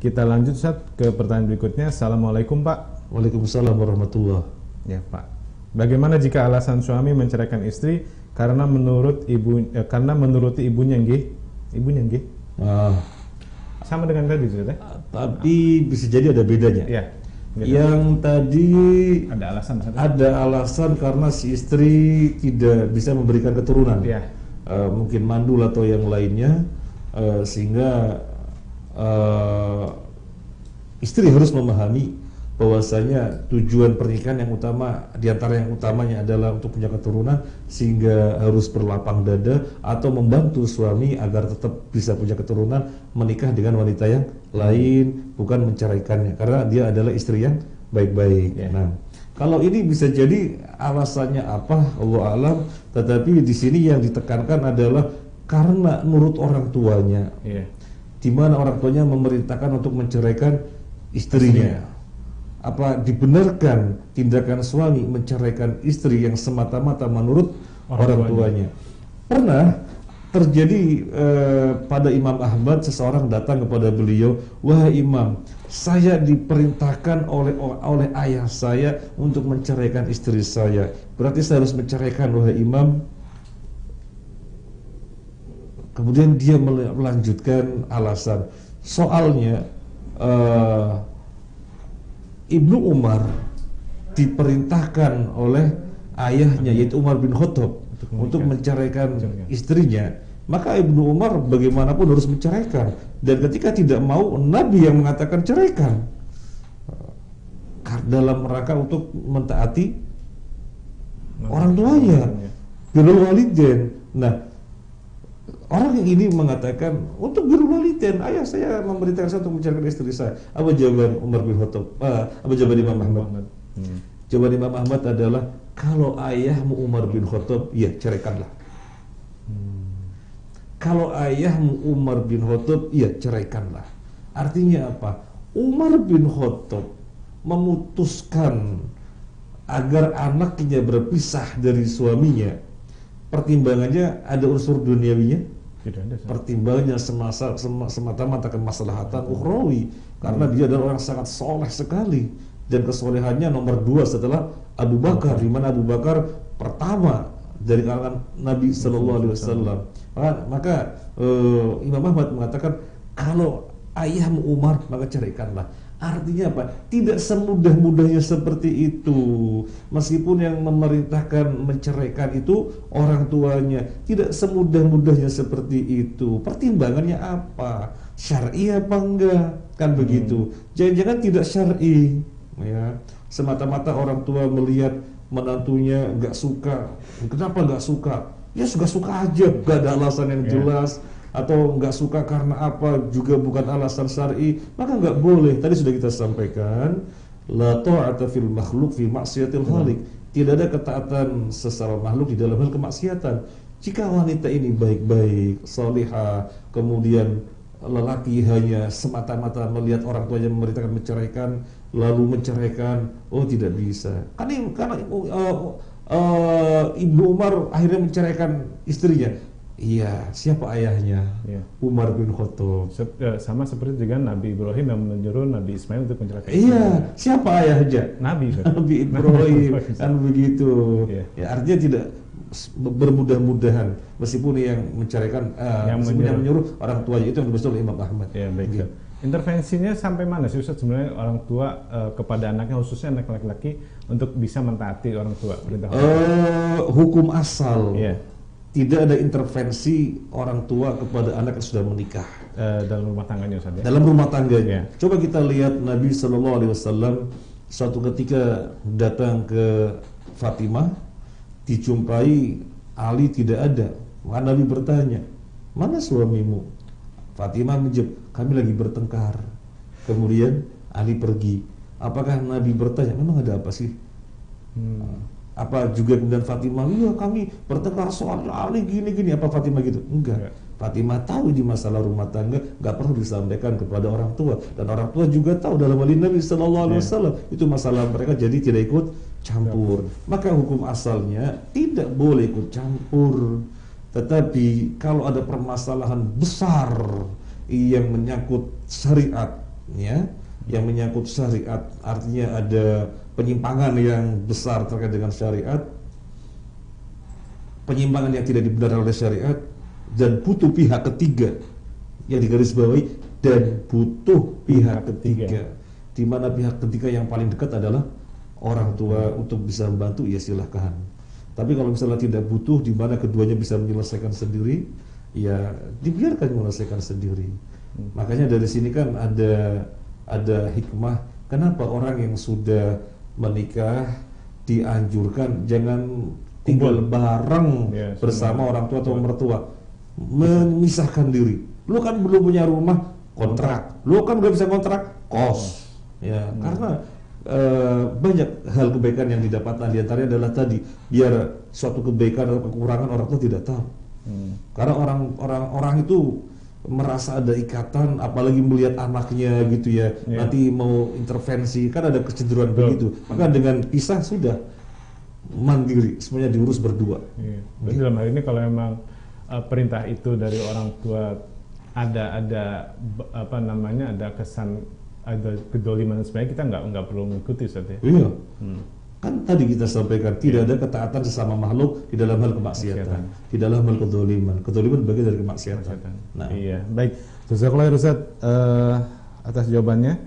Kita lanjut Ustaz ke pertanyaan berikutnya. Assalamualaikum Pak. Waalaikumsalam warahmatullah. Ya Pak. Bagaimana jika alasan suami menceraikan istri karena menuruti ibunya nggih? Ibunya nggih? Sama dengan tadi Ustaz ya? Tapi bisa jadi ada bedanya. Ya. Yang tadi ada alasan karena si istri tidak bisa memberikan keturunan. Ya. Mungkin mandul atau yang lainnya, sehingga istri harus memahami bahwasanya tujuan pernikahan yang utama, diantara yang utamanya adalah untuk punya keturunan, sehingga harus berlapang dada atau membantu suami agar tetap bisa punya keturunan, menikah dengan wanita yang lain, bukan menceraikannya, karena dia adalah istri yang baik-baik. Nah, kalau ini bisa jadi alasannya apa, Allah alam, tetapi di sini yang ditekankan adalah karena menurut orang tuanya, di mana orang tuanya memerintahkan untuk menceraikan istrinya. Apa dibenarkan tindakan suami menceraikan istri yang semata-mata menurut orang tuanya? Pernah terjadi pada Imam Ahmad, seseorang datang kepada beliau, "Wahai Imam, saya diperintahkan oleh ayah saya untuk menceraikan istri saya. Berarti saya harus menceraikan, wahai Imam?" Kemudian dia melanjutkan alasan. Soalnya Ibnu Umar diperintahkan oleh ayahnya, yaitu Umar bin Khattab, untuk menceraikan istrinya. Maka Ibnu Umar bagaimanapun harus menceraikan. Dan ketika tidak mau, Nabi yang mengatakan ceraikan, dalam rangka untuk mentaati orang tuanya, birrul walidain. Nah, orang yang ini mengatakan untuk birrul walidain, ayah saya memerintahkan saya untuk menceraikan istri saya. Apa jawaban Umar bin Khattab? Apa jawaban Imam Ahmad? Jawaban Imam Ahmad adalah, kalau ayahmu Umar bin Khattab, ya ceraikanlah. Kalau ayahmu Umar bin Khattab, ya ceraikanlah. Artinya apa? Umar bin Khattab memutuskan agar anaknya berpisah dari suaminya. Pertimbangannya ada unsur duniawinya? Pertimbangannya semata-mata kemaslahatan ukhrawi, karena dia adalah orang sangat soleh sekali, dan kesolehannya nomor 2 setelah Abu Bakar, di mana Abu Bakar pertama dari kalangan Nabi Sallallahu Alaihi Wasallam. Maka Imam Ahmad mengatakan, kalau ayahmu Umar, maka ceraikanlah. Artinya apa? Tidak semudah-mudahnya seperti itu. Meskipun yang memerintahkan menceraikan itu orang tuanya, tidak semudah-mudahnya seperti itu. Pertimbangannya apa? Syar'i apa enggak? Kan begitu. Jangan-jangan tidak syar'i, ya. Semata-mata orang tua melihat menantunya enggak suka. Kenapa enggak suka? Ya suka-suka aja, enggak ada alasan yang jelas. Atau nggak suka karena apa, juga bukan alasan syar'i, maka nggak boleh. Tadi sudah kita sampaikan, la ta'ata fil makhluk fi maksiatil khaliq. Tidak ada ketaatan sesama makhluk di dalam hal kemaksiatan. Jika wanita ini baik-baik, salihah, kemudian lelaki hanya semata-mata melihat orang tuanya memerintahkan menceraikan, lalu menceraikan, oh tidak bisa. Karena Ibnu Umar akhirnya menceraikan istrinya. Iya, siapa ayahnya? Umar bin Khattab. Sama seperti dengan Nabi Ibrahim yang menyuruh Nabi Ismail untuk menceraikan. Iya, siapa ayahnya? Nabi. Nabi Ibrahim, kan begitu. Ya, artinya tidak bermudah-mudahan, meskipun yang menceraikan, yang menyuruh orang tuanya, itu yang dimaksud oleh Imam Ahmad. Ya, baik. Intervensinya sampai mana sih Ustaz sebenarnya orang tua kepada anaknya, khususnya anak laki-laki, untuk bisa mentaati orang tua perintah? Hukum asal. Iya. Tidak ada intervensi orang tua kepada anak yang sudah menikah dalam rumah tangganya, Ustaz, ya? Dalam rumah tangganya. Coba kita lihat Nabi Sallallahu Alaihi Wasallam suatu ketika datang ke Fatimah, dijumpai Ali tidak ada. Maka Nabi bertanya, mana suamimu? Fatimah menjawab, kami lagi bertengkar. Kemudian Ali pergi. Apakah Nabi bertanya, memang ada apa sih? Apa juga kemudian Fatimah, iya kami bertengkar soal Ali gini-gini. Apa Fatimah gitu? Enggak. Fatimah tahu di masalah rumah tangga nggak perlu disampaikan kepada orang tua, dan orang tua juga tahu dalam hal Nabi Sallallahu Alaihi Wasallam itu masalah mereka, jadi tidak ikut campur. Maka hukum asalnya tidak boleh ikut campur. Tetapi kalau ada permasalahan besar yang menyangkut syariat, ya, yang menyangkut syariat, artinya ada penyimpangan yang besar terkait dengan syariat, penyimpangan yang tidak dibenarkan oleh syariat, dan butuh pihak ketiga yang digarisbawahi, dan butuh pihak ketiga, di mana pihak ketiga yang paling dekat adalah orang tua untuk bisa membantu, ya silahkan. Tapi kalau misalnya tidak butuh, di mana keduanya bisa menyelesaikan sendiri, ya dibiarkan menyelesaikan sendiri. Makanya dari sini kan ada hikmah kenapa orang yang sudah menikah dianjurkan jangan tinggal bareng bersama orang tua atau mertua, memisahkan diri. Lu kan belum punya rumah, kontrak. Lu kan belum bisa kontrak, kos. Ya, karena banyak hal kebaikan yang didapatkan, di antaranya adalah tadi, biar suatu kebaikan atau kekurangan orang tua tidak tahu. Karena orang itu merasa ada ikatan, apalagi melihat anaknya gitu ya, nanti mau intervensi, kan ada kecenderungan begitu. Maka dengan pisah sudah mandiri, semuanya diurus berdua. Jadi dalam hal ini kalau memang perintah itu dari orang tua ada apa namanya, ada kesan, ada kedoliman, sebenarnya kita nggak perlu mengikuti saja. Iya. Kan tadi kita sampaikan tidak ada ketaatan sesama makhluk di dalam hal kemaksiatan, di dalam hal kedoliman. Kedoliman bagian dari kemaksiatan. Nah, iya, baik. Jazakallahu khairan Ustaz atas jawabannya.